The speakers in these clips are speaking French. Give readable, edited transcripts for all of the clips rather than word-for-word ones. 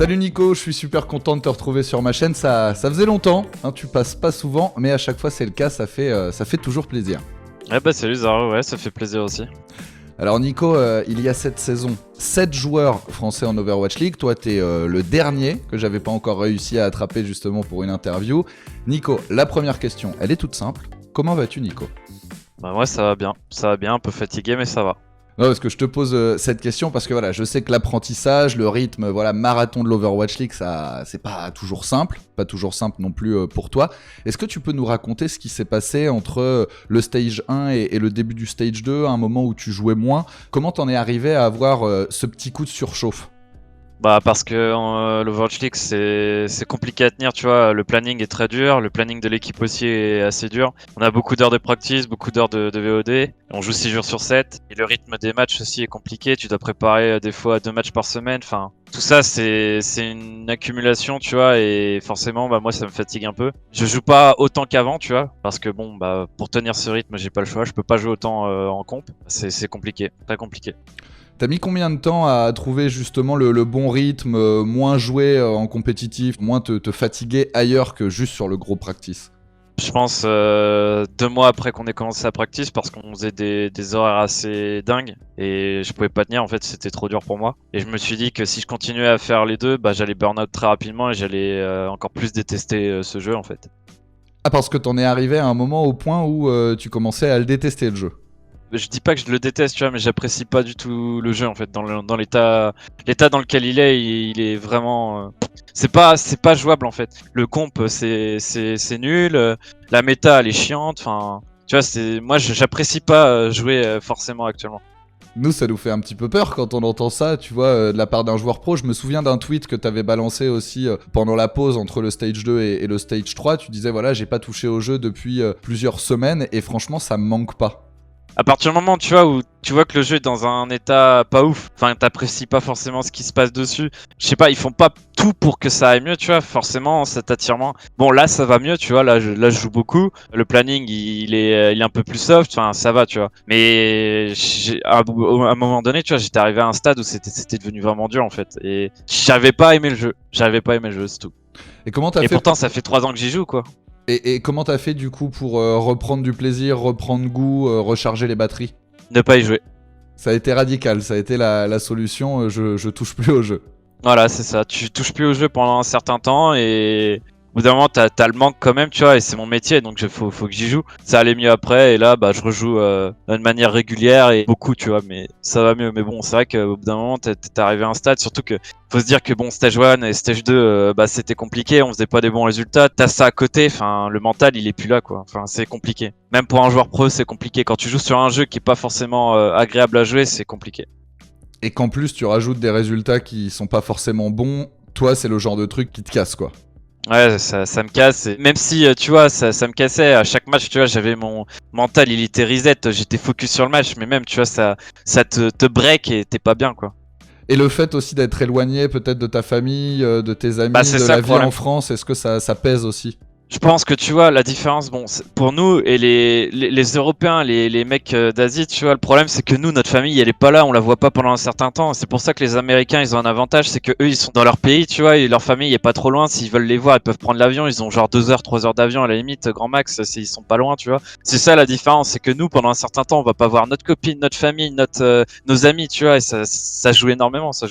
Salut Nico, je suis super content de te retrouver sur ma chaîne, ça faisait longtemps, hein, tu passes pas souvent, mais à chaque fois c'est le cas, ça fait toujours plaisir. Ouais bah salut Zaro, ouais ça fait plaisir aussi. Alors Nico, il y a cette saison 7 joueurs français en Overwatch League, toi t'es le dernier que j'avais pas encore réussi à attraper justement pour une interview. Nico, la première question, elle est toute simple, comment vas-tu Nico ? Bah moi ça va bien, un peu fatigué mais ça va. Non, parce que je te pose cette question parce que voilà, je sais que l'apprentissage, le rythme, voilà, marathon de l'Overwatch League, ça, c'est pas toujours simple non plus pour toi. Est-ce que tu peux nous raconter ce qui s'est passé entre le stage 1 et le début du stage 2, à un moment où tu jouais moins ? Comment t'en es arrivé à avoir ce petit coup de surchauffe ? Bah parce que l'Overwatch League c'est compliqué à tenir, tu vois, le planning est très dur, le planning de l'équipe aussi est assez dur. On a beaucoup d'heures de practice, beaucoup d'heures de VOD, on joue 6 jours sur 7, et le rythme des matchs aussi est compliqué, tu dois préparer des fois 2 matchs par semaine, enfin tout ça c'est une accumulation, tu vois, et forcément bah moi ça me fatigue un peu. Je joue pas autant qu'avant, tu vois, parce que bon bah pour tenir ce rythme j'ai pas le choix, je peux pas jouer autant en comp, c'est compliqué, très compliqué. T'as mis combien de temps à trouver justement le bon rythme, moins jouer en compétitif, moins te fatiguer ailleurs que juste sur le gros practice ? Je pense 2 mois après qu'on ait commencé à practice parce qu'on faisait des horaires assez dingues et je pouvais pas tenir, en fait c'était trop dur pour moi. Et je me suis dit que si je continuais à faire les deux, bah j'allais burn out très rapidement et j'allais encore plus détester ce jeu en fait. Ah, parce que t'en es arrivé à un moment au point où tu commençais à le détester le jeu. Je dis pas que je le déteste, tu vois, mais j'apprécie pas du tout le jeu en fait. Dans l'état dans lequel il est vraiment. C'est pas jouable en fait. Le comp c'est nul, la méta elle est chiante. Enfin, tu vois, moi j'apprécie pas jouer forcément actuellement. Nous, ça nous fait un petit peu peur quand on entend ça, tu vois, de la part d'un joueur pro. Je me souviens d'un tweet que t'avais balancé aussi pendant la pause entre le stage 2 et le stage 3. Tu disais, voilà, j'ai pas touché au jeu depuis plusieurs semaines et franchement, ça me manque pas. À partir du moment, tu vois, où tu vois que le jeu est dans un état pas ouf, enfin t'apprécies pas forcément ce qui se passe dessus, je sais pas, ils font pas tout pour que ça aille mieux, tu vois, forcément ça t'attire moins. Bon là ça va mieux, tu vois, là je joue beaucoup, le planning il est un peu plus soft, enfin ça va, tu vois. Mais à un moment donné, tu vois, j'étais arrivé à un stade où c'était devenu vraiment dur en fait, et j'avais pas aimé le jeu, c'est tout. Et comment t'as Et fait pourtant ça fait 3 ans que j'y joue quoi. Et comment t'as fait du coup pour reprendre du plaisir, reprendre goût, recharger les batteries ? Ne pas y jouer. Ça a été radical, ça a été la solution, je touche plus au jeu. Voilà, c'est ça. Tu touches plus au jeu pendant un certain temps et au bout d'un moment, t'as le manque quand même, tu vois, et c'est mon métier, donc faut que j'y joue. Ça allait mieux après, et là, bah, je rejoue d'une manière régulière et beaucoup, tu vois, mais ça va mieux. Mais bon, c'est vrai qu'au bout d'un moment, t'es arrivé à un stade, surtout que faut se dire que bon, Stage 1 et Stage 2, bah, c'était compliqué, on faisait pas des bons résultats. T'as ça à côté, enfin, le mental, il est plus là, quoi. Enfin, c'est compliqué. Même pour un joueur pro, c'est compliqué. Quand tu joues sur un jeu qui est pas forcément agréable à jouer, c'est compliqué. Et qu'en plus tu rajoutes des résultats qui sont pas forcément bons, toi c'est le genre de truc qui te casse quoi. Ouais, ça me casse. Et même si, tu vois, ça me cassait à chaque match, tu vois, j'avais mon mental, il était reset, j'étais focus sur le match, mais même, tu vois, ça te break et t'es pas bien, quoi. Et le fait aussi d'être éloigné peut-être de ta famille, de tes Bah, amis, c'est de ça la le vie problème. en France, est-ce que ça pèse aussi ? Je pense que tu vois la différence, bon, pour nous et les Européens, les mecs d'Asie, tu vois, le problème c'est que nous, notre famille, elle est pas là, on la voit pas pendant un certain temps. C'est pour ça que les Américains, ils ont un avantage, c'est que eux, ils sont dans leur pays, tu vois, et leur famille est pas trop loin. S'ils veulent les voir, ils peuvent prendre l'avion, ils ont genre 2 heures, 3 heures d'avion à la limite, grand max, s'ils sont pas loin, tu vois. C'est ça la différence, c'est que nous, pendant un certain temps, on va pas voir notre copine, notre famille, nos amis, tu vois, et ça joue énormément, sur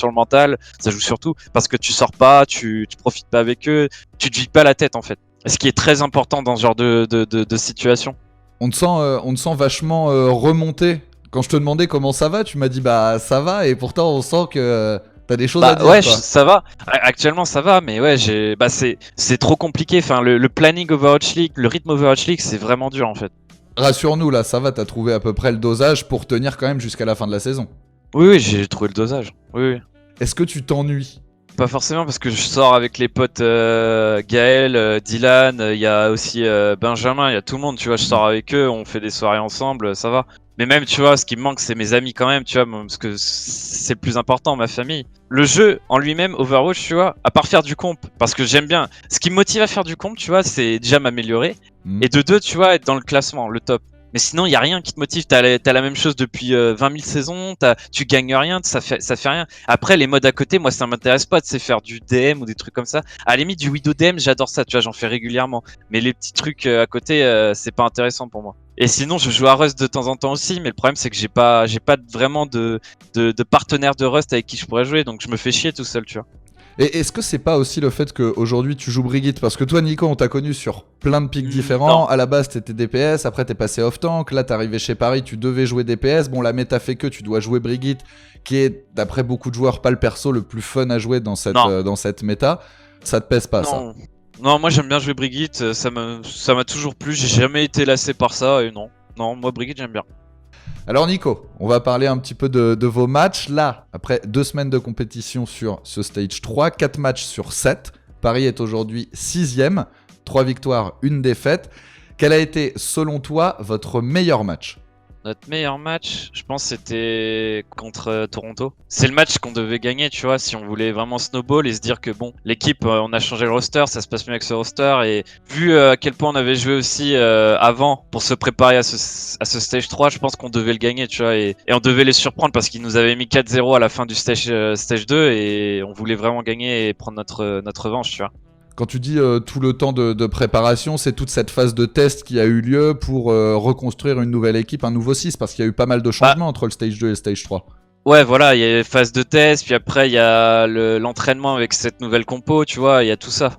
le mental, ça joue surtout parce que tu sors pas, tu profites pas avec eux, tu te vides pas la tête en fait. Ce qui est très important dans ce genre de situation. On te sent vachement remonté. Quand je te demandais comment ça va, tu m'as dit bah ça va et pourtant on sent que t'as des choses à Bah dire ouais, quoi. ça va. Actuellement ça va, mais ouais, c'est trop compliqué. Enfin, le planning Overwatch League, le rythme Overwatch League, c'est vraiment dur en fait. Rassure-nous là, ça va, t'as trouvé à peu près le dosage pour tenir quand même jusqu'à la fin de la saison. Oui, j'ai trouvé le dosage. Oui. Est-ce que tu t'ennuies ? Pas forcément parce que je sors avec les potes Gaël, Dylan, il y a aussi Benjamin, il y a tout le monde, tu vois, je sors avec eux, on fait des soirées ensemble, ça va. Mais même, tu vois, ce qui me manque, c'est mes amis quand même, tu vois, parce que c'est le plus important, ma famille. Le jeu en lui-même, Overwatch, tu vois, à part faire du comp, parce que j'aime bien. Ce qui me motive à faire du comp, tu vois, c'est déjà m'améliorer. Hmm. Et de deux, tu vois, être dans le classement, le top. Mais sinon, il y a rien qui te motive. T'as la même chose depuis 20 000 saisons. Tu gagnes rien, ça fait rien. Après, les modes à côté, moi, ça m'intéresse pas. C'est faire du DM ou des trucs comme ça. À la limite, du Widow DM, j'adore ça. Tu vois, j'en fais régulièrement. Mais les petits trucs à côté, c'est pas intéressant pour moi. Et sinon, je joue à Rust de temps en temps aussi. Mais le problème, c'est que j'ai pas vraiment de partenaire de Rust avec qui je pourrais jouer. Donc, je me fais chier tout seul, tu vois. Et est-ce que c'est pas aussi le fait qu'aujourd'hui tu joues Brigitte? Parce que toi, Nico, on t'a connu sur plein de pics différents. Non. À la base, t'étais DPS, après t'es passé off-tank. Là, t'es arrivé chez Paris, tu devais jouer DPS. Bon, la méta fait que tu dois jouer Brigitte, qui est, d'après beaucoup de joueurs, pas le perso le plus fun à jouer dans cette méta. Ça te pèse pas, ça? Non. Non, moi j'aime bien jouer Brigitte, ça m'a toujours plu, j'ai jamais été lassé par ça et non. Non, moi Brigitte j'aime bien. Alors Nico, on va parler un petit peu de vos matchs. Là, après 2 semaines de compétition sur ce Stage 3, 4 matchs sur 7. Paris est aujourd'hui 6ème, 3 victoires, 1 défaite. Quel a été, selon toi, votre meilleur match? Notre meilleur match, je pense c'était contre Toronto. C'est le match qu'on devait gagner, tu vois, si on voulait vraiment snowball et se dire que bon, l'équipe, on a changé le roster, ça se passe mieux avec ce roster et vu à quel point on avait joué aussi avant pour se préparer à ce stage 3, je pense qu'on devait le gagner, tu vois, et on devait les surprendre parce qu'ils nous avaient mis 4-0 à la fin du stage 2 et on voulait vraiment gagner et prendre notre revanche, tu vois. Quand tu dis tout le temps de préparation, c'est toute cette phase de test qui a eu lieu pour reconstruire une nouvelle équipe, un nouveau 6, parce qu'il y a eu pas mal de changements entre le Stage 2 et le Stage 3. Ouais, voilà, il y a les phases de test, puis après il y a l'entraînement avec cette nouvelle compo, tu vois, il y a tout ça.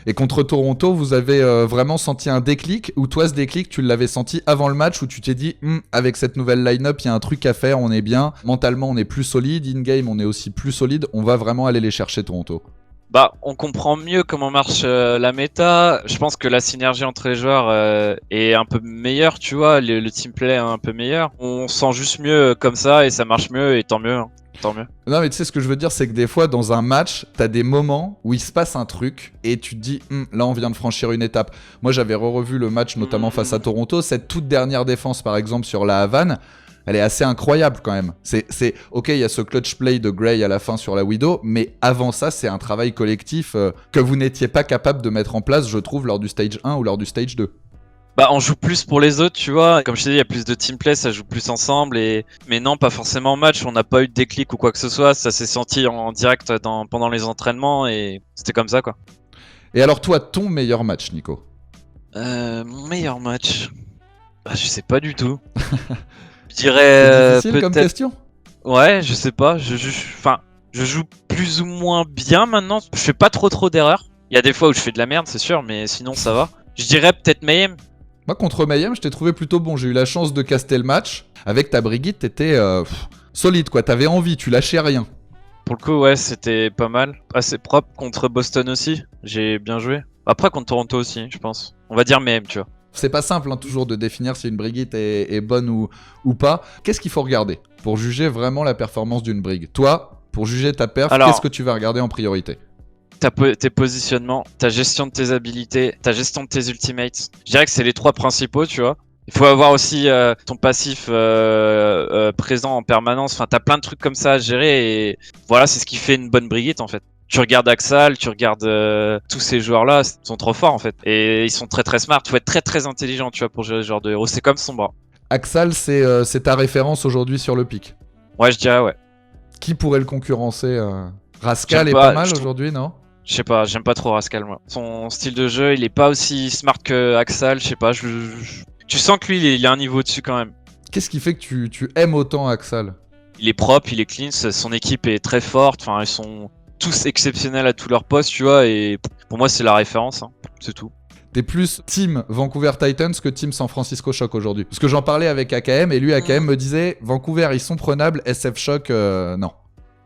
Et contre Toronto, vous avez vraiment senti un déclic, ou toi ce déclic, tu l'avais senti avant le match, où tu t'es dit, avec cette nouvelle line-up, il y a un truc à faire, on est bien, mentalement on est plus solide, in-game on est aussi plus solide, on va vraiment aller les chercher Toronto. Bah, on comprend mieux comment marche la méta. Je pense que la synergie entre les joueurs est un peu meilleure, tu vois. Le team play est un peu meilleur. On sent juste mieux comme ça et ça marche mieux et tant mieux. Hein. Tant mieux. Non mais tu sais ce que je veux dire, c'est que des fois dans un match, t'as des moments où il se passe un truc et tu te dis là on vient de franchir une étape. Moi j'avais revu le match notamment face à Toronto, cette toute dernière défense par exemple sur la Havane, elle est assez incroyable quand même. C'est ok, il y a ce clutch play de Gray à la fin sur la Widow, mais avant ça c'est un travail collectif que vous n'étiez pas capable de mettre en place, je trouve, lors du stage 1 ou lors du stage 2. Bah, on joue plus pour les autres, tu vois. Comme je t'ai dit, il y a plus de team play, ça joue plus ensemble. Mais non, pas forcément en match. On n'a pas eu de déclic ou quoi que ce soit. Ça s'est senti en direct pendant les entraînements et c'était comme ça, quoi. Et alors toi, ton meilleur match, Nico? Mon meilleur match, bah, je sais pas du tout. Je C'est dirais difficile comme peut-être. question. Ouais, je sais pas. Enfin, je joue plus ou moins bien maintenant. Je fais pas trop d'erreurs. Il y a des fois où je fais de la merde, c'est sûr, mais sinon ça va. Je dirais peut-être Mayhem. Moi, contre Mayhem, je t'ai trouvé plutôt bon. J'ai eu la chance de caster le match. Avec ta Brigitte, t'étais solide, quoi. T'avais envie, tu lâchais rien. Pour le coup, ouais, c'était pas mal. Assez propre contre Boston aussi. J'ai bien joué. Après, contre Toronto aussi, je pense. On va dire Mayhem, tu vois. C'est pas simple, hein, toujours, de définir si une Brigitte est bonne ou pas. Qu'est-ce qu'il faut regarder pour juger vraiment la performance d'une Brig? Toi, pour juger ta perf, Alors, qu'est-ce que tu vas regarder en priorité? tes positionnements, ta gestion de tes habilités, ta gestion de tes ultimates. Je dirais que c'est les 3 principaux, tu vois. Il faut avoir aussi ton passif présent en permanence. Enfin, t'as plein de trucs comme ça à gérer et voilà, c'est ce qui fait une bonne Brigitte en fait. Tu regardes Axal, tu regardes tous ces joueurs-là, ils sont trop forts en fait. Et ils sont très smart. Faut être très intelligent, tu vois, pour gérer ce genre de héros. C'est comme son bras. Axal, c'est ta référence aujourd'hui sur le pic. Ouais, je dirais ouais. Qui pourrait le concurrencer Rascal J'aime est pas, pas mal je trouve- aujourd'hui, non? Je sais pas, j'aime pas trop Rascal moi. Son style de jeu, il est pas aussi smart que Axal, je sais pas, tu sens que lui, il a un niveau dessus quand même. Qu'est-ce qui fait que tu aimes autant Axal? Il est propre, il est clean, son équipe est très forte, enfin ils sont tous exceptionnels à tous leurs postes, tu vois, et pour moi c'est la référence, hein. C'est tout. T'es plus team Vancouver Titans que team San Francisco Shock aujourd'hui. Parce que j'en parlais avec AKM et lui, AKM me disait Vancouver, ils sont prenables, SF Shock, non.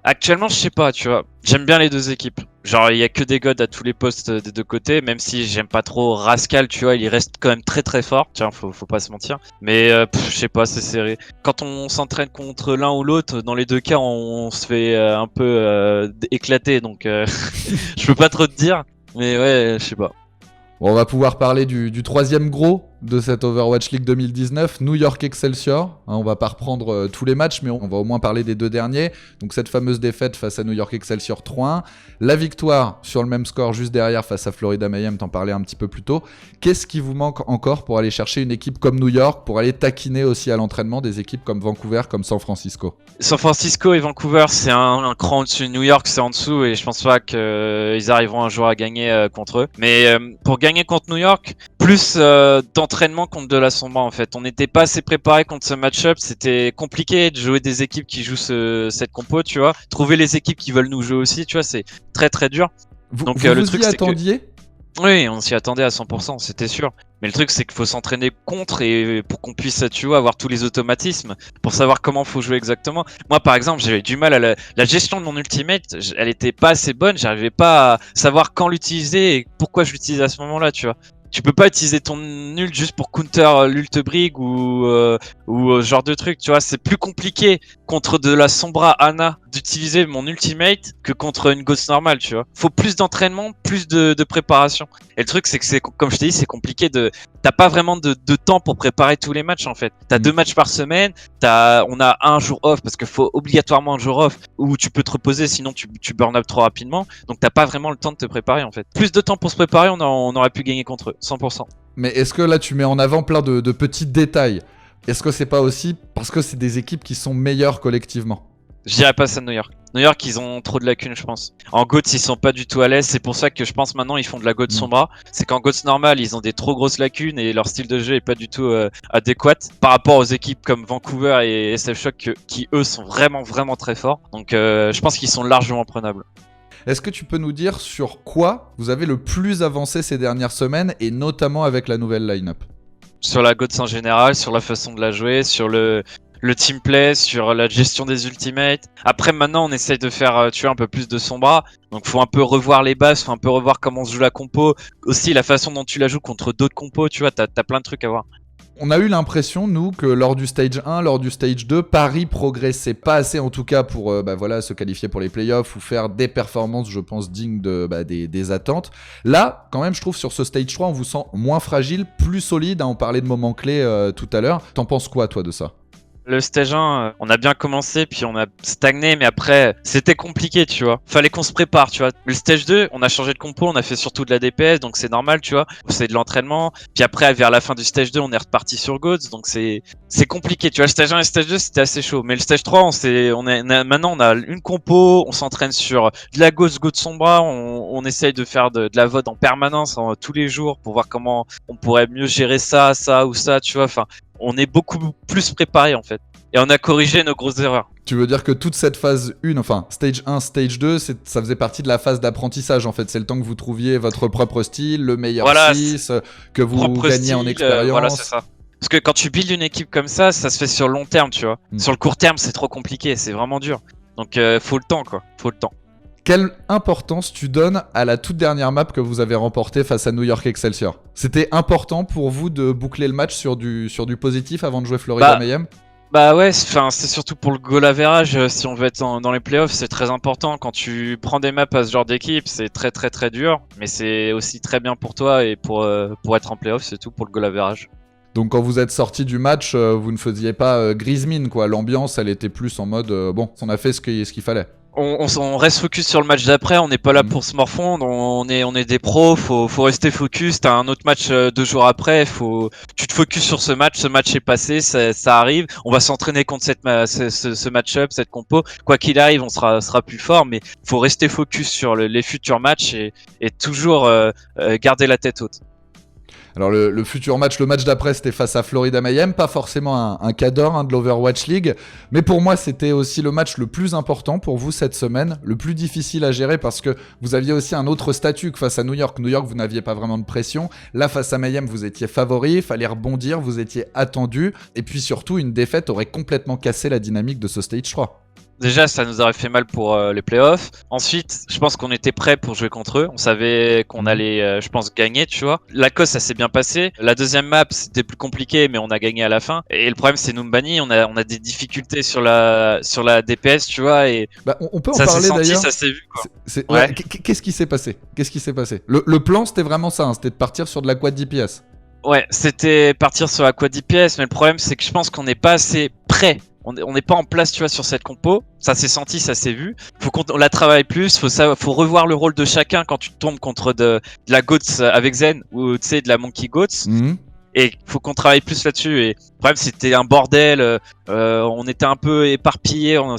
Actuellement, je sais pas, tu vois. J'aime bien les deux équipes. Genre, il y a que des gods à tous les postes des deux côtés, même si j'aime pas trop Rascal, tu vois, il y reste quand même très fort. Tiens, faut pas se mentir. Mais je sais pas, c'est serré. Quand on s'entraîne contre l'un ou l'autre, dans les deux cas, on se fait un peu éclater, donc je peux pas trop te dire. Mais ouais, je sais pas. Bon, on va pouvoir parler du troisième gros de cette Overwatch League 2019, New York Excelsior. On va pas reprendre tous les matchs, mais on va au moins parler des deux derniers. Donc cette fameuse défaite face à New York Excelsior 3-1. La victoire sur le même score juste derrière face à Florida Mayhem, t'en parlais un petit peu plus tôt. Qu'est-ce qui vous manque encore pour aller chercher une équipe comme New York, pour aller taquiner aussi à l'entraînement des équipes comme Vancouver, comme San Francisco? San Francisco et Vancouver, c'est un cran au-dessus. New York, c'est en dessous et je pense pas qu'ils arriveront un jour à gagner contre eux. Mais pour gagner contre New York, plus d'entraînement contre de la Sombra en fait. On n'était pas assez préparé contre ce match-up. C'était compliqué de jouer des équipes qui jouent cette compo, tu vois. Trouver les équipes qui veulent nous jouer aussi, tu vois, c'est très très dur. Donc le truc, y attendiez Oui, on s'y attendait à 100%, c'était sûr. Mais le truc, c'est qu'il faut s'entraîner contre et pour qu'on puisse, tu vois, avoir tous les automatismes pour savoir comment faut jouer exactement. Moi, par exemple, j'avais du mal à la gestion de mon ultimate. Elle était pas assez bonne. J'arrivais pas à savoir quand l'utiliser et pourquoi je l'utilisais à ce moment-là, tu vois. Tu peux pas utiliser ton ult juste pour counter l'ult brig ou ce genre de truc, tu vois. C'est plus compliqué contre de la Sombra Ana d'utiliser mon ultimate que contre une Ghost normale, tu vois. Faut plus d'entraînement, plus de préparation. Et le truc, c'est que comme je t'ai dit, c'est compliqué t'as pas vraiment de temps pour préparer tous les matchs, en fait. T'as 2 matchs par semaine, on a un jour off, parce qu'il faut obligatoirement un jour off, où tu peux te reposer, sinon tu burn up trop rapidement. Donc t'as pas vraiment le temps de te préparer, en fait. Plus de temps pour se préparer, on aurait pu gagner contre eux, 100%. Mais est-ce que là, tu mets en avant plein de petits détails? Est-ce que c'est pas aussi parce que c'est des équipes qui sont meilleures collectivement? Je dirais pas ça de New York. New York, ils ont trop de lacunes, je pense. En GOATS, ils sont pas du tout à l'aise. C'est pour ça que je pense maintenant ils font de la GOATS Sombra. C'est qu'en GOATS normal, ils ont des trop grosses lacunes et leur style de jeu est pas du tout adéquat par rapport aux équipes comme Vancouver et SF Shock qui eux sont vraiment vraiment très forts. Donc je pense qu'ils sont largement prenables. Est-ce que tu peux nous dire sur quoi vous avez le plus avancé ces dernières semaines et notamment avec la nouvelle line-up? Sur la GOATS en général, sur la façon de la jouer, sur le team play, sur la gestion des ultimates. Après, maintenant, on essaye de faire, tu vois, un peu plus de Sombra. Donc, faut un peu revoir les bases, faut un peu revoir comment se joue la compo. Aussi, la façon dont tu la joues contre d'autres compos, tu vois, t'as plein de trucs à voir. On a eu l'impression, nous, que lors du stage 1, lors du stage 2, Paris progressait pas assez, en tout cas, pour se qualifier pour les playoffs ou faire des performances, je pense, dignes des attentes. Là, quand même, je trouve, sur ce stage 3, on vous sent moins fragile, plus solide. On parlait de moments clés tout à l'heure. T'en penses quoi, toi, de ça? Le stage 1, on a bien commencé, puis on a stagné, mais après, c'était compliqué, tu vois. Fallait qu'on se prépare, tu vois. Le stage 2, on a changé de compo, on a fait surtout de la DPS, donc c'est normal, tu vois. C'est de l'entraînement. Puis après, vers la fin du stage 2, on est reparti sur GOATS, donc c'est compliqué, tu vois. Le stage 1 et le stage 2, c'était assez chaud. Mais le stage 3, maintenant, on a une compo, on s'entraîne sur de la GOATS Sombra, on essaye de faire de la VOD en permanence, tous les jours, pour voir comment on pourrait mieux gérer ça ou ça, tu vois. Enfin, on est beaucoup plus préparé en fait. Et on a corrigé nos grosses erreurs. Tu veux dire que toute cette phase 1, enfin stage 1, stage 2, ça faisait partie de la phase d'apprentissage en fait. C'est le temps que vous trouviez votre propre style, le meilleur 6, que vous gagniez en expérience. Voilà, c'est ça. Parce que quand tu builds une équipe comme ça se fait sur long terme, tu vois. Sur le court terme, c'est trop compliqué, c'est vraiment dur. Donc faut le temps quoi, faut le temps. Quelle importance tu donnes à la toute dernière map que vous avez remportée face à New York Excelsior? C'était important pour vous de boucler le match sur du positif avant de jouer Florida Mayhem? Bah ouais, c'est surtout pour le goal average, si on veut être dans les playoffs, c'est très important. Quand tu prends des maps à ce genre d'équipe, c'est très très très dur, mais c'est aussi très bien pour toi et pour être en playoff, c'est tout pour le goal average. Donc quand vous êtes sorti du match, vous ne faisiez pas grise mine quoi. L'ambiance, elle était plus en mode bon, on a fait ce qu'il fallait. On reste focus sur le match d'après, on n'est pas là pour se morfondre, on est des pros, faut rester focus, t'as un autre match 2 jours après, tu te focus sur ce match est passé, ça arrive, on va s'entraîner contre ce match-up, cette compo, quoi qu'il arrive, on sera plus fort, mais faut rester focus sur les futurs matchs et toujours garder la tête haute. Alors le futur match, le match d'après, c'était face à Florida Mayhem, pas forcément un cadre de l'Overwatch League, mais pour moi c'était aussi le match le plus important pour vous cette semaine, le plus difficile à gérer parce que vous aviez aussi un autre statut que face à New York. New York, vous n'aviez pas vraiment de pression, là face à Mayhem, vous étiez favori, il fallait rebondir, vous étiez attendu, et puis surtout une défaite aurait complètement cassé la dynamique de ce stage 3. Déjà, ça nous aurait fait mal pour les playoffs. Ensuite, je pense qu'on était prêt pour jouer contre eux. On savait qu'on allait, je pense, gagner, tu vois. La COS, ça s'est bien passé. La deuxième map, c'était plus compliqué, mais on a gagné à la fin. Et le problème, c'est Numbani. On a des difficultés sur la DPS, tu vois. Et on peut en ça parler s'est senti, d'ailleurs. ça s'est vu, quoi. Ouais. Qu'est-ce qui s'est passé? Le plan, c'était vraiment ça, hein, c'était de partir sur de la quad DPS. Ouais, c'était partir sur la quad DPS, mais le problème c'est que je pense qu'on n'est pas assez prêt. On n'est pas en place, tu vois, sur cette compo. Ça s'est senti, ça s'est vu. Faut qu'on la travaille plus. Faut revoir le rôle de chacun quand tu tombes contre de la Goats avec Zen ou tu sais de la Monkey Goats. Mhm. Et faut qu'on travaille plus là-dessus. Et le problème, c'était un bordel. On était un peu éparpillés. On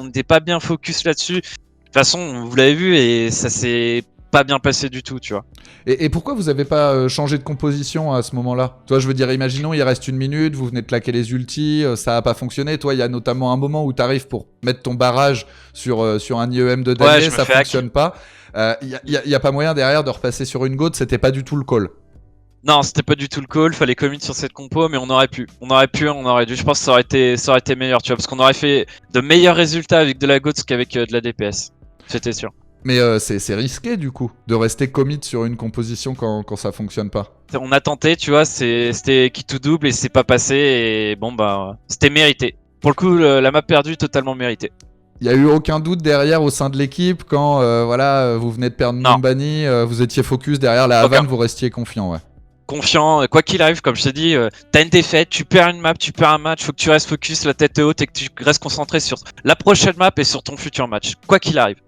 n'était pas bien focus là-dessus. De toute façon, vous l'avez vu et ça s'est pas bien passé du tout, tu vois. Et pourquoi vous avez pas changé de composition à ce moment-là? Toi, je veux dire, imaginons, il reste 1 minute, vous venez de claquer les ultis, ça a pas fonctionné. Toi, il y a notamment un moment où t'arrives pour mettre ton barrage sur un IEM de damier, je me ça fais hack. fonctionne pas. Y a pas moyen derrière de repasser sur une goat, c'était pas du tout le call. Non, c'était pas du tout le call, fallait commit sur cette compo, mais on aurait pu, on aurait dû. Je pense que ça aurait été meilleur, tu vois, parce qu'on aurait fait de meilleurs résultats avec de la GOATS qu'avec de la DPS. C'était sûr. Mais c'est risqué du coup de rester commit sur une composition quand ça fonctionne pas. On a tenté, tu vois, c'était qui tout double et c'est pas passé, et bon bah, c'était mérité. Pour le coup, la map perdue, totalement méritée. Il y a eu aucun doute derrière au sein de l'équipe quand vous venez de perdre Non. Numbani, vous étiez focus derrière la Havane, vous restiez confiant, ouais. Confiant, quoi qu'il arrive, comme je te dis, t'as une défaite, tu perds une map, tu perds un match, faut que tu restes focus, la tête haute et que tu restes concentré sur la prochaine map et sur ton futur match. Quoi qu'il arrive.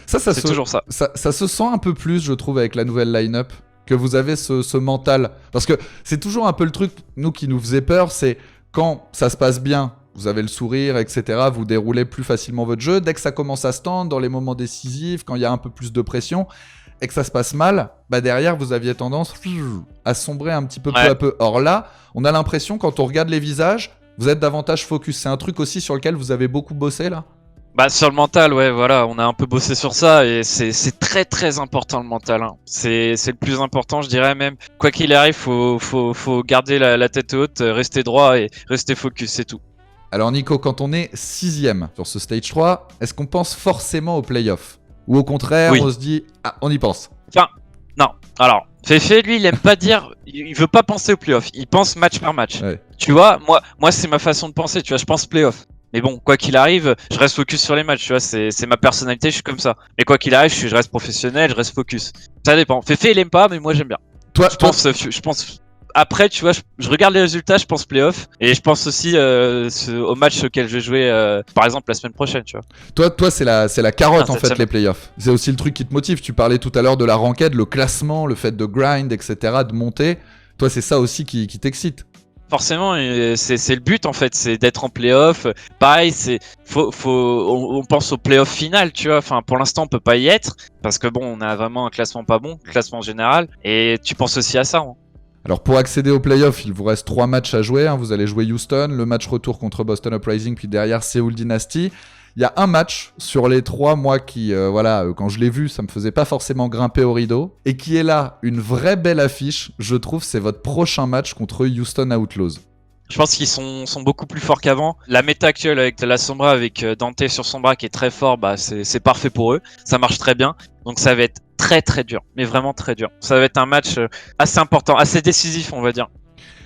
C'est toujours ça. Ça se sent un peu plus, je trouve, avec la nouvelle line-up, que vous avez ce mental. Parce que c'est toujours un peu le truc, nous, qui nous faisait peur, c'est quand ça se passe bien, vous avez le sourire, etc., vous déroulez plus facilement votre jeu. Dès que ça commence à se tendre, dans les moments décisifs, quand il y a un peu plus de pression, et que ça se passe mal, bah derrière, vous aviez tendance à sombrer un petit peu peu à peu. Or là, on a l'impression, quand on regarde les visages, vous êtes davantage focus. C'est un truc aussi sur lequel vous avez beaucoup bossé, là? Bah sur le mental, ouais, voilà, on a un peu bossé sur ça et c'est très très important le mental. Hein. C'est le plus important, je dirais même. Quoi qu'il arrive, faut garder la tête haute, rester droit et rester focus, c'est tout. Alors Nico, quand on est 6ème sur ce stage 3, est-ce qu'on pense forcément aux playoffs? Ou au contraire, Oui. on se dit, ah, on y pense? Enfin, non. Alors, Fefe, lui, il aime pas dire, il veut pas penser aux playoffs, il pense match par match. Ouais. Tu vois, moi c'est ma façon de penser, tu vois, je pense playoff. Mais bon, quoi qu'il arrive, je reste focus sur les matchs, tu vois, c'est ma personnalité, je suis comme ça. Mais quoi qu'il arrive, je reste professionnel, je reste focus. Ça dépend. Fefe, il aime pas, mais moi j'aime bien. Je pense. Après, tu vois, je regarde les résultats, je pense playoff, et je pense aussi au match auquel je vais jouer, par exemple, la semaine prochaine, tu vois. Toi, c'est la carotte en fait, cette les playoffs. C'est aussi le truc qui te motive. Tu parlais tout à l'heure de la ranked, le classement, le fait de grind, etc., de monter. Toi, c'est ça aussi qui t'excite. Forcément, c'est le but en fait, c'est d'être en playoff. Pareil, on pense au playoff final, tu vois. Enfin, pour l'instant, on peut pas y être parce que bon, on a vraiment un classement pas bon, classement général. Et tu penses aussi à ça. Hein. Alors pour accéder aux playoffs, il vous reste 3 matchs à jouer. Hein. Vous allez jouer Houston, le match retour contre Boston Uprising, puis derrière Seoul Dynasty. Il y a un match sur les 3, moi qui, quand je l'ai vu, ça me faisait pas forcément grimper au rideau. Et qui est là, une vraie belle affiche, je trouve, c'est votre prochain match contre Houston Outlaws. Je pense qu'ils sont beaucoup plus forts qu'avant. La méta actuelle avec la Sombra, avec Dante sur Sombra qui est très fort, bah c'est parfait pour eux. Ça marche très bien. Donc ça va être très très dur, mais vraiment très dur. Ça va être un match assez important, assez décisif, on va dire.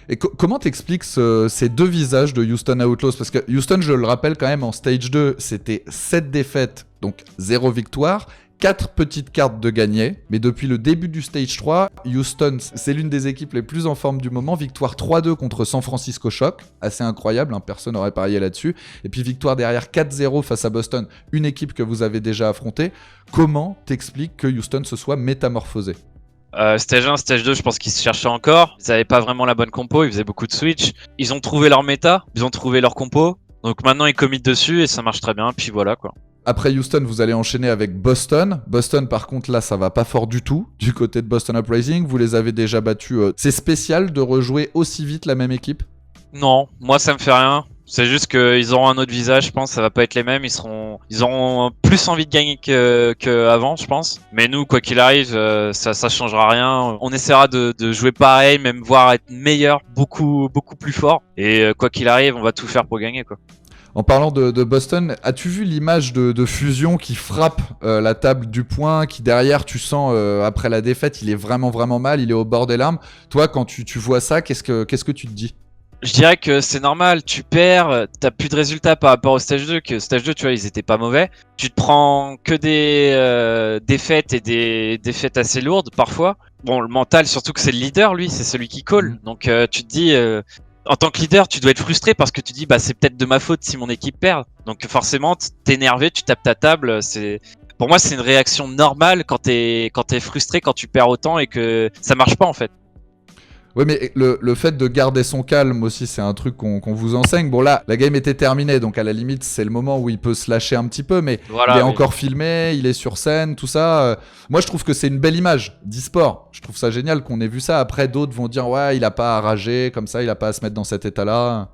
Et comment t'expliques ces deux visages de Houston Outlaws? Parce que Houston, je le rappelle quand même, en Stage 2, c'était 7 défaites, donc 0 victoire, 4 petites cartes de gagné. Mais depuis le début du Stage 3, Houston, c'est l'une des équipes les plus en forme du moment. Victoire 3-2 contre San Francisco Shock, assez incroyable, hein, personne n'aurait parié là-dessus. Et puis victoire derrière 4-0 face à Boston, une équipe que vous avez déjà affrontée. Comment t'expliques que Houston se soit métamorphosé? Stage 1, Stage 2, je pense qu'ils se cherchaient encore. Ils n'avaient pas vraiment la bonne compo, ils faisaient beaucoup de switch. Ils ont trouvé leur méta, ils ont trouvé leur compo. Donc maintenant ils committent dessus et ça marche très bien, puis voilà quoi. Après Houston, vous allez enchaîner avec Boston. Boston, par contre, là, ça va pas fort du tout. Du côté de Boston Uprising, vous les avez déjà battus. C'est spécial de rejouer aussi vite la même équipe? Non, moi ça me fait rien. C'est juste qu'ils auront un autre visage, je pense, ça va pas être les mêmes. Ils auront plus envie de gagner qu'avant, je pense. Mais nous, quoi qu'il arrive, ça changera rien. On essaiera de jouer pareil, même voire être meilleur, beaucoup plus fort. Et quoi qu'il arrive, on va tout faire pour gagner, quoi. En parlant de Boston, as-tu vu l'image de Fusion qui frappe la table du point, qui derrière, tu sens, après la défaite, il est vraiment mal, il est au bord des larmes. Toi, quand tu vois ça, qu'est-ce que tu te dis? Je dirais que c'est normal, tu perds, t'as plus de résultats par rapport au stage 2, que stage 2, tu vois, ils étaient pas mauvais. Tu te prends que des défaites et des défaites assez lourdes parfois. bon, le mental, surtout que c'est le leader, lui, c'est celui qui call. Mhm. Donc tu te dis, en tant que leader, tu dois être frustré parce que tu dis, bah c'est peut-être de ma faute si mon équipe perd. Donc forcément, t'es énervé, tu tapes ta table. Pour moi, c'est une réaction normale quand t'es frustré, quand tu perds autant et que ça marche pas en fait. Oui, mais le fait de garder son calme aussi, c'est un truc qu'on vous enseigne. Bon, là, la game était terminée, donc à la limite, c'est le moment où il peut se lâcher un petit peu, mais il est Voilà, mais encore filmé, il est sur scène, tout ça. Moi, je trouve que c'est une belle image d'e-sport. Je trouve ça génial qu'on ait vu ça. Après, d'autres vont dire, ouais, il a pas à rager comme ça, il a pas à se mettre dans cet état-là.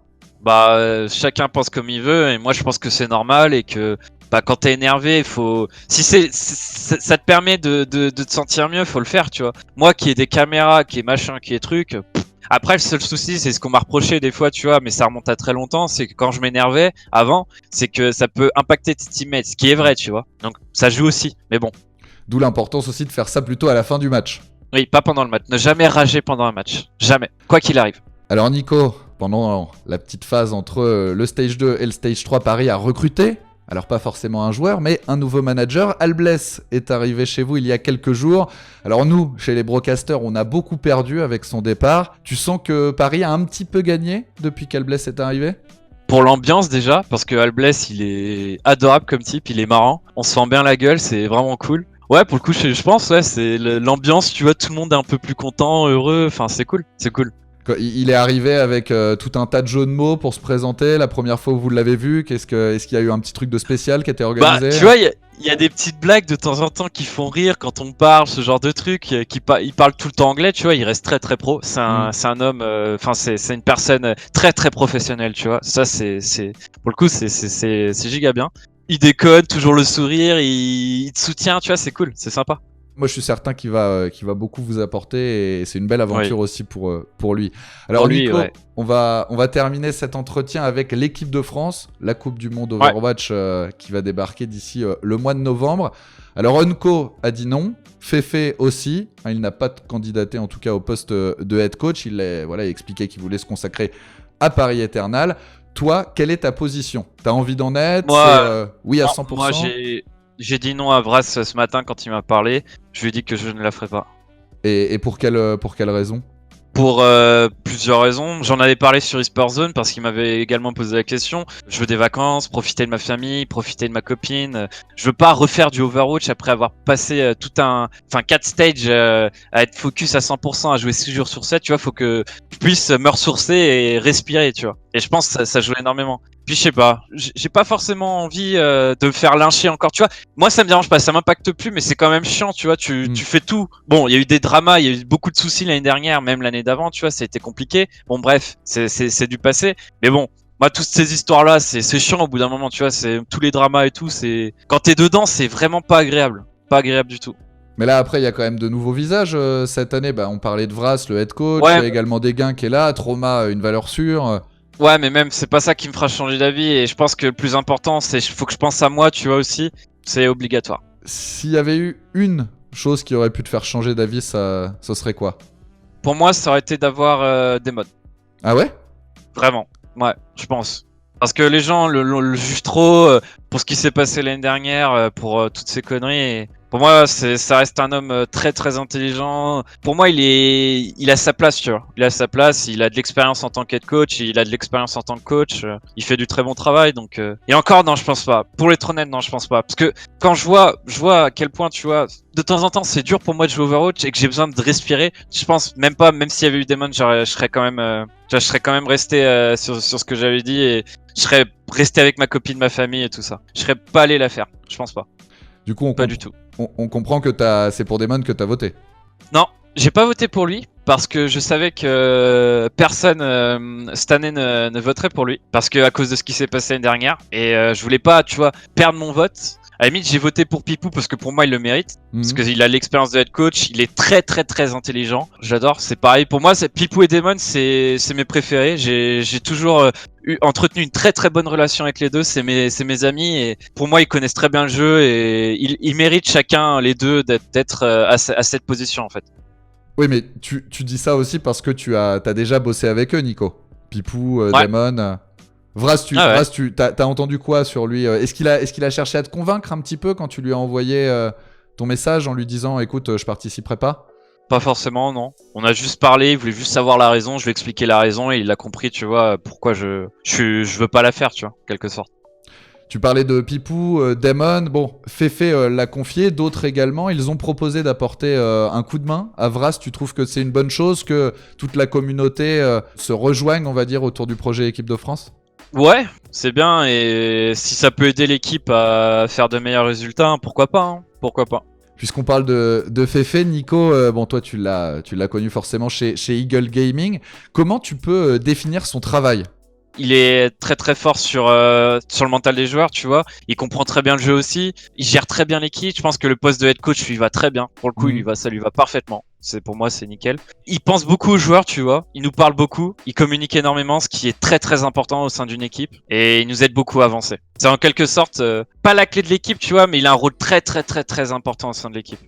bah chacun pense comme il veut et moi je pense que c'est normal et que bah quand t'es énervé, il faut si ça te permet de te sentir mieux, faut le faire, tu vois. Moi qui ai des caméras, qui est machin, qui est truc. Après le seul souci, c'est ce qu'on m'a reproché des fois, tu vois, mais ça remonte à très longtemps, c'est que quand je m'énervais avant, c'est que ça peut impacter tes teammates, ce qui est vrai, tu vois. Donc ça joue aussi, mais bon. D'où l'importance aussi de faire ça plutôt à la fin du match. Oui, pas pendant le match. Ne jamais rager pendant un match. Jamais. Quoi qu'il arrive. Alors Nico, pendant la petite phase entre le stage 2 et le stage 3, Paris a recruté, alors pas forcément un joueur, mais un nouveau manager. Albless est arrivé chez vous il y a quelques jours. Alors nous, chez les broadcasters, on a beaucoup perdu avec son départ. Tu sens que Paris a un petit peu gagné depuis qu'Albless est arrivé ? Pour l'ambiance déjà, parce que Albless il est adorable comme type, il est marrant. On se sent bien la gueule, c'est vraiment cool. Ouais, pour le coup, je pense, ouais, c'est l'ambiance, tu vois, tout le monde est un peu plus content, heureux, enfin, c'est cool, c'est cool. Il est arrivé avec tout un tas de jeux de mots pour se présenter. La première fois où vous l'avez vu, est-ce qu'il y a eu un petit truc de spécial qui a été Bah, organisé ? tu vois, il y a des petites blagues de temps en temps qui font rire quand on parle, ce genre de truc. Il parle tout le temps anglais, tu vois, il reste très très pro. C'est un homme, enfin, c'est une personne très très professionnelle, tu vois. Ça, pour le coup, c'est giga bien. Il déconne, toujours le sourire, il te soutient, tu vois, c'est cool, c'est sympa. Moi, je suis certain qu'il va beaucoup vous apporter et c'est une belle aventure Oui. aussi pour lui. Alors, Pour lui, Nico, ouais. on va terminer cet entretien avec l'équipe de France, la Coupe du Monde Ouais. Overwatch qui va débarquer d'ici le mois de novembre. Alors, Unco a dit non, Fefe aussi. Il n'a pas candidaté en tout cas au poste de head coach. Il a expliqué qu'il voulait se consacrer à Paris Eternal. Toi, quelle est ta position ? T'as envie d'en être ? Moi, C'est oui à 100%. moi j'ai dit non à Vras ce matin quand il m'a parlé. Je lui ai dit que je ne la ferai pas. Et pour quelle raison ? Pour plusieurs raisons. J'en avais parlé sur eSport Zone parce qu'il m'avait également posé la question. Je veux des vacances, profiter de ma famille, profiter de ma copine. Je veux pas refaire du Overwatch après avoir passé 4 stages à être focus à 100%, à jouer 6 jours sur 7. Tu vois, faut que je puisse me ressourcer et respirer, tu vois. Et je pense que ça joue énormément. Puis je sais pas, j'ai pas forcément envie de me faire lyncher encore, tu vois. Moi ça me dérange pas, ça m'impacte plus, mais c'est quand même chiant, tu vois. Tu fais tout. Bon, il y a eu des dramas, il y a eu beaucoup de soucis l'année dernière, même l'année d'avant, tu vois, ça a été compliqué. Bon, bref, c'est du passé. Mais bon, moi, toutes ces histoires-là, c'est chiant au bout d'un moment, tu vois. C'est tous les dramas et tout. C'est quand t'es dedans, c'est vraiment pas agréable, pas agréable du tout. Mais là, après, il y a quand même de nouveaux visages cette année. Bah, on parlait de Vras, le head coach. Il y Ouais, a également Desgains qui est là. Trauma, une valeur sûre. ouais, mais même c'est pas ça qui me fera changer d'avis. Et je pense que le plus important, c'est faut que je pense à moi, tu vois aussi. C'est obligatoire. S'il y avait eu une chose qui aurait pu te faire changer d'avis, ça serait quoi ? Pour moi, ça aurait été d'avoir des modes. Ah ouais ? Vraiment. Ouais, je pense. Parce que les gens le jugent trop pour ce qui s'est passé l'année dernière, pour toutes ces conneries. Et pour moi, ça reste un homme très très intelligent. Pour moi, il a sa place, tu vois. Il a sa place. Il a de l'expérience en tant qu'head coach. Il a de l'expérience en tant que coach. Il fait du très bon travail. Donc, et encore, non, je pense pas. Pour être honnête, non, je pense pas. Parce que quand je vois à quel point, tu vois, de temps en temps, c'est dur pour moi de jouer Overwatch et que j'ai besoin de respirer. Je pense même pas, même s'il y avait eu Demon, je serais quand même, je serais quand même resté sur ce que j'avais dit et je serais resté avec ma copine, ma famille et tout ça. Je serais pas allé la faire. Je pense pas. Du coup, Pas du tout. on comprend que c'est pour Damon que t'as voté. Non, j'ai pas voté pour lui parce que je savais que personne cette année ne voterait pour lui parce que à cause de ce qui s'est passé l'année dernière et je voulais pas, tu vois, perdre mon vote. À la limite, j'ai voté pour Pipou parce que pour moi, il le mérite. Parce qu'il a l'expérience de head coach, il est très très très intelligent. J'adore, c'est pareil. Pour moi, Pipou et Damon, c'est mes préférés. J'ai toujours entretenu une très très bonne relation avec les deux. C'est mes amis et pour moi, ils connaissent très bien le jeu et ils méritent chacun les deux d'être à cette position en fait. Oui, mais tu dis ça aussi parce que t'as déjà bossé avec eux, Nico. Pipou, Ouais. Damon. Vras, t'as entendu quoi sur lui ? Est-ce qu'il a cherché à te convaincre un petit peu quand tu lui as envoyé ton message en lui disant écoute, je participerai pas ? pas forcément, non. On a juste parlé, il voulait juste savoir la raison, je lui ai expliqué la raison et il a compris, tu vois, pourquoi je veux pas la faire, tu vois, en quelque sorte. Tu parlais de Pipou, Damon, bon, Fefe l'a confié, d'autres également. Ils ont proposé d'apporter un coup de main. Avras, tu trouves que c'est une bonne chose que toute la communauté se rejoigne, on va dire, autour du projet équipe de France? Ouais, c'est bien et si ça peut aider l'équipe à faire de meilleurs résultats, hein, pourquoi pas, hein, pourquoi pas. Puisqu'on parle de Fefe, Nico, bon, toi tu l'as connu forcément chez Eagle Gaming. Comment tu peux définir son travail? Il est très très fort sur le mental des joueurs, tu vois. Il comprend très bien le jeu aussi. Il gère très bien l'équipe. Je pense que le poste de head coach lui va très bien. Pour le coup, ça lui va parfaitement. Pour moi, c'est nickel. Il pense beaucoup aux joueurs, tu vois. Il nous parle beaucoup. Il communique énormément, ce qui est très très important au sein d'une équipe. Et il nous aide beaucoup à avancer. C'est en quelque sorte pas la clé de l'équipe, tu vois, mais il a un rôle très très très très important au sein de l'équipe.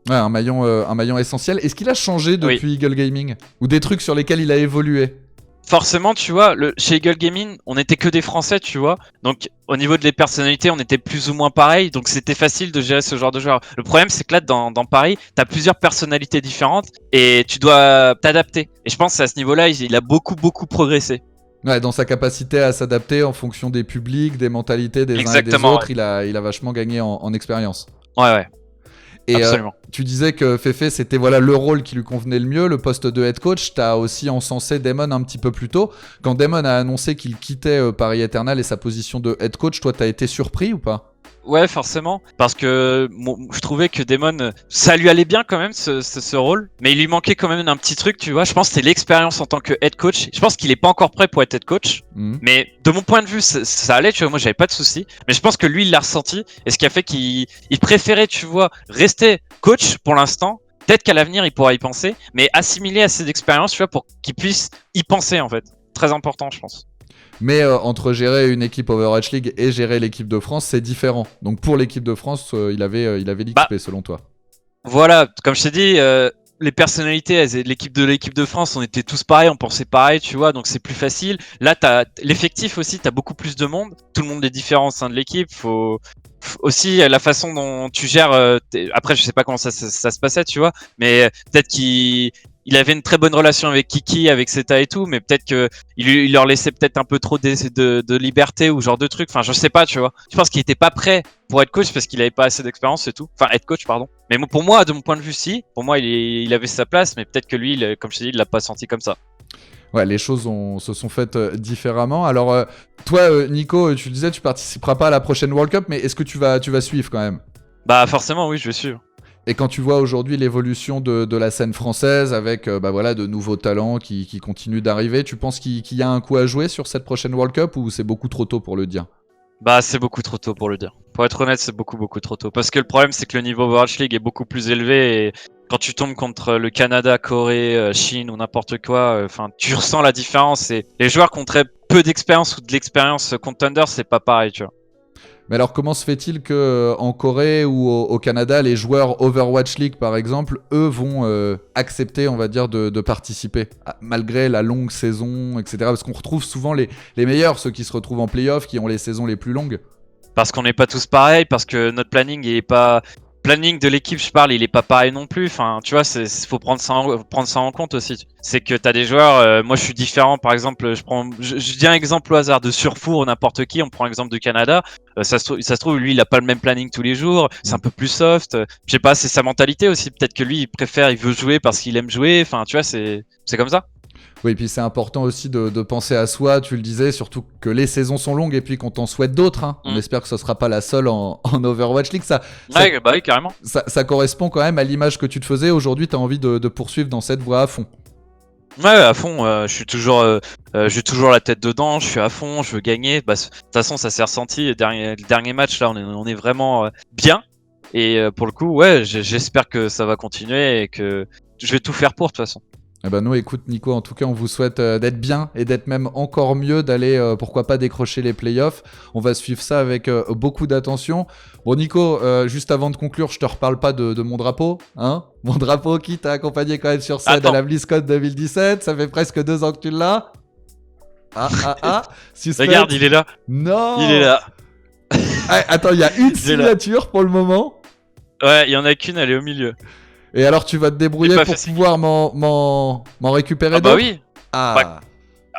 Ouais, un maillon essentiel. Est-ce qu'il a changé depuis Eagle Gaming? Ou des trucs sur lesquels il a évolué? Forcément, tu vois, chez Eagle Gaming, on était que des Français, tu vois. Donc, au niveau de les personnalités, on était plus ou moins pareil. Donc, c'était facile de gérer ce genre de joueurs. Le problème, c'est que là, dans Paris, t'as plusieurs personnalités différentes et tu dois t'adapter. Et je pense qu'à ce niveau-là, il a beaucoup, beaucoup progressé. Ouais, dans sa capacité à s'adapter en fonction des publics, des mentalités des uns et des autres, ouais. Il a vachement gagné en expérience. Ouais. Et absolument. Tu disais que Fefe, c'était le rôle qui lui convenait le mieux, le poste de head coach. T'as aussi encensé Damon un petit peu plus tôt. Quand Damon a annoncé qu'il quittait Paris Eternal et sa position de head coach, toi, t'as été surpris ou pas? Ouais, forcément, parce que je trouvais que Damon, ça lui allait bien quand même ce rôle, mais il lui manquait quand même un petit truc, tu vois. Je pense que c'était l'expérience en tant que head coach. Je pense qu'il est pas encore prêt pour être head coach, mais de mon point de vue, ça allait, tu vois. Moi, j'avais pas de soucis, mais je pense que lui, il l'a ressenti, et ce qui a fait qu'il préférait, tu vois, rester coach pour l'instant. Peut-être qu'à l'avenir, il pourra y penser, mais assimiler assez d'expérience, tu vois, pour qu'il puisse y penser en fait. Très important, je pense. Mais entre gérer une équipe Overwatch League et gérer l'équipe de France, c'est différent. Donc pour l'équipe de France, il avait l'XP selon toi. Voilà, comme je t'ai dit, les personnalités de l'équipe de France, on était tous pareils, on pensait pareil, tu vois, donc c'est plus facile. Là, t'as l'effectif aussi, t'as beaucoup plus de monde. Tout le monde est différent au sein de l'équipe. Faut aussi la façon dont tu gères. Après, je sais pas comment ça se passait, tu vois, mais peut-être qu'il avait une très bonne relation avec Kiki, avec Seta et tout, mais peut-être que il leur laissait peut-être un peu trop de liberté ou genre de trucs. Enfin, je sais pas, tu vois. Je pense qu'il était pas prêt pour être coach parce qu'il avait pas assez d'expérience et tout. Enfin, être coach, pardon. Mais pour moi, de mon point de vue, si. Pour moi, il avait sa place, mais peut-être que lui, comme je t'ai dit, il l'a pas senti comme ça. Ouais, les choses se sont faites différemment. Alors, toi, Nico, tu disais, tu participeras pas à la prochaine World Cup, mais est-ce que tu vas suivre quand même? Bah, forcément, oui, je vais suivre. Et quand tu vois aujourd'hui l'évolution de la scène française avec de nouveaux talents qui continuent d'arriver, tu penses qu'il y a un coup à jouer sur cette prochaine World Cup ou c'est beaucoup trop tôt pour le dire? Bah, c'est beaucoup trop tôt pour le dire. Pour être honnête, c'est beaucoup trop tôt. Parce que le problème, c'est que le niveau Overwatch League est beaucoup plus élevé et quand tu tombes contre le Canada, Corée, Chine ou n'importe quoi, tu ressens la différence et les joueurs qui ont très peu d'expérience ou de l'expérience contre Thunder, c'est pas pareil, tu vois. Mais alors, comment se fait-il que en Corée ou au Canada, les joueurs Overwatch League, par exemple, eux vont accepter, on va dire, de participer, malgré la longue saison, etc. Parce qu'on retrouve souvent les meilleurs, ceux qui se retrouvent en playoff, qui ont les saisons les plus longues. Parce qu'on n'est pas tous pareils, parce que notre planning est pas... Planning de l'équipe, je parle, il est pas pareil non plus. Enfin, tu vois, faut prendre ça en compte aussi. C'est que t'as des joueurs, moi je suis différent. Par exemple, je dis un exemple au hasard de Surfour ou n'importe qui. On prend l'exemple de Canada. Ça se trouve, lui, il a pas le même planning tous les jours. C'est un peu plus soft. Je sais pas, c'est sa mentalité aussi. Peut-être que lui, il veut jouer parce qu'il aime jouer. Enfin, tu vois, c'est comme ça. Oui, et puis c'est important aussi de penser à soi, tu le disais, surtout que les saisons sont longues et puis qu'on t'en souhaite d'autres. Hein. On espère que ce sera pas la seule en Overwatch League. Oui, carrément. Ça correspond quand même à l'image que tu te faisais. Aujourd'hui, tu as envie de poursuivre dans cette voie à fond. Ouais, à fond. J'ai toujours la tête dedans. Je suis à fond. Je veux gagner. De toute façon, ça s'est ressenti. Le dernier match, là, on est vraiment bien. Et pour le coup, ouais, j'espère que ça va continuer et que je vais tout faire pour, de toute façon. Eh ben nous, écoute Nico, en tout cas on vous souhaite d'être bien et d'être même encore mieux, d'aller pourquoi pas décrocher les playoffs. On va suivre ça avec beaucoup d'attention. Bon Nico, juste avant de conclure, je te reparle pas de mon drapeau, hein. Mon drapeau qui t'a accompagné quand même sur scène à la BlizzCon 2017, ça fait presque 2 ans que tu l'as. Suspense. Regarde, il est là. Non. Il est là. Ah, attends, il y a une signature pour le moment. Ouais, il y en a qu'une, elle est au milieu. Et alors, tu vas te débrouiller pas pour fait pouvoir m'en récupérer Ah bah d'autres? oui. Ah,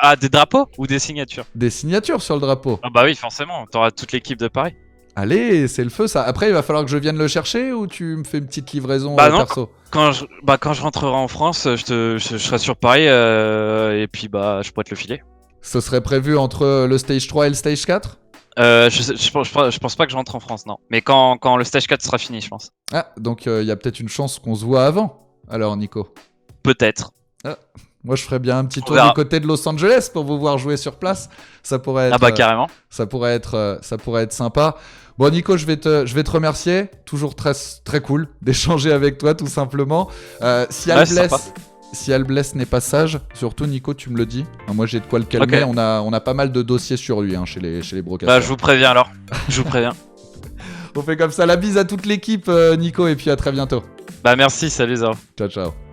Ah, des drapeaux ou des signatures? des signatures sur le drapeau. Ah bah oui, forcément. T'auras toute l'équipe de Paris. Allez, c'est le feu ça. Après, il va falloir que je vienne le chercher ou tu me fais une petite livraison Bah non, perso? quand je rentrerai en France, je serai sur Paris et puis bah je pourrais te le filer. Ce serait prévu entre le stage 3 et le stage 4? Je pense pas que je rentre en France, non. Mais quand le stage 4 sera fini, je pense. Ah, donc il y a peut-être une chance qu'on se voit avant. Alors, Nico. Peut-être. Moi, je ferais bien un petit On tour verra. du côté de Los Angeles pour vous voir jouer sur place. Ça pourrait être, Ah bah carrément. ça pourrait être sympa. Bon, Nico, je vais te remercier. Toujours très, très cool d'échanger avec toi, tout simplement. Si Ouais, c'est sympa. Albless n'est pas sage, surtout Nico, tu me le dis. Moi, j'ai de quoi le calmer. Ok. On a pas mal de dossiers sur lui chez les Bah brocasters. je vous préviens alors. Je vous préviens. On fait comme ça. La bise à toute l'équipe, Nico, et puis à très bientôt. Bah merci, salut Zaro. Ciao, ciao.